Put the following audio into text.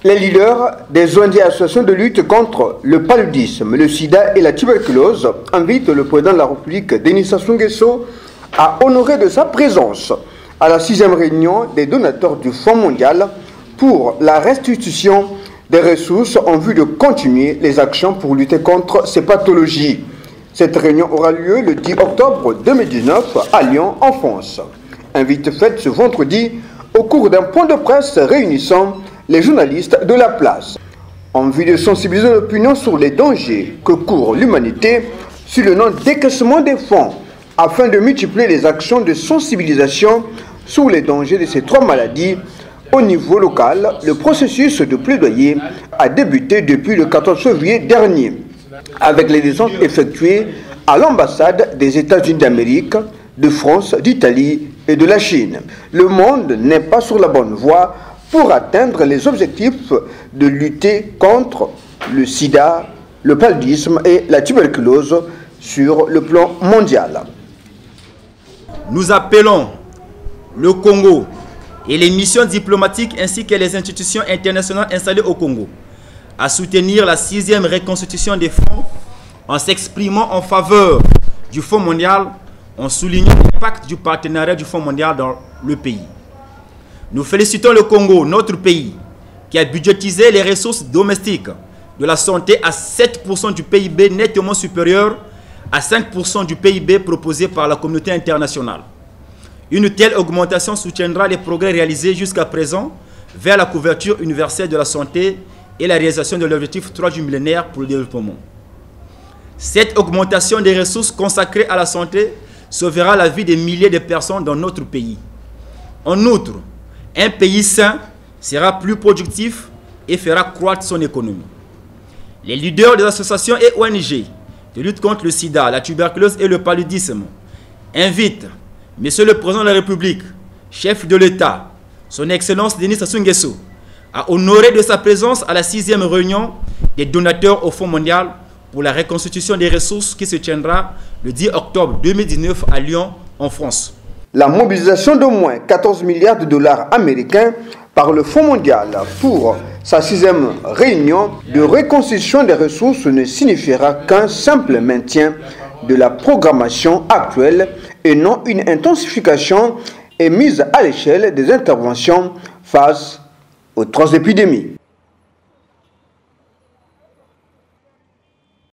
Les leaders des ONG et associations de lutte contre le paludisme, le sida et la tuberculose invitent le président de la République, Denis Sassou Nguesso, à honorer de sa présence à la 6e réunion des donateurs du Fonds mondial pour la restitution des ressources en vue de continuer les actions pour lutter contre ces pathologies. Cette réunion aura lieu le 10 octobre 2019 à Lyon, en France. Invite faite ce vendredi au cours d'un point de presse réunissant les journalistes de la place. En vue de sensibiliser l'opinion sur les dangers que court l'humanité sous le nom décaissement des fonds, afin de multiplier les actions de sensibilisation sur les dangers de ces 3 maladies, au niveau local, le processus de plaidoyer a débuté depuis le 14 février dernier, avec les descentes effectuées à l'ambassade des États-Unis d'Amérique, de France, d'Italie et de la Chine. Le monde n'est pas sur la bonne voie pour atteindre les objectifs de lutter contre le sida, le paludisme et la tuberculose sur le plan mondial. Nous appelons le Congo et les missions diplomatiques ainsi que les institutions internationales installées au Congo à soutenir la 6e reconstitution des fonds en s'exprimant en faveur du Fonds mondial, en soulignant l'impact du partenariat du Fonds mondial dans le pays. Nous félicitons le Congo, notre pays, qui a budgétisé les ressources domestiques de la santé à 7% du PIB, nettement supérieur à 5% du PIB proposé par la communauté internationale. Une telle augmentation soutiendra les progrès réalisés jusqu'à présent vers la couverture universelle de la santé et la réalisation de l'objectif 3 du millénaire pour le développement. Cette augmentation des ressources consacrées à la santé sauvera la vie des milliers de personnes dans notre pays. En outre, un pays sain sera plus productif et fera croître son économie. Les leaders des associations et ONG de lutte contre le sida, la tuberculose et le paludisme invitent Monsieur le Président de la République, chef de l'État, son Excellence Denis Sassou Nguesso, à honorer de sa présence à la 6e réunion des donateurs au Fonds mondial pour la reconstitution des ressources qui se tiendra le 10 octobre 2019 à Lyon, en France. La mobilisation d'au moins 14 milliards de dollars américains par le Fonds mondial pour sa 6e réunion de reconstitution des ressources ne signifiera qu'un simple maintien de la programmation actuelle et non une intensification et mise à l'échelle des interventions face aux 3 épidémies.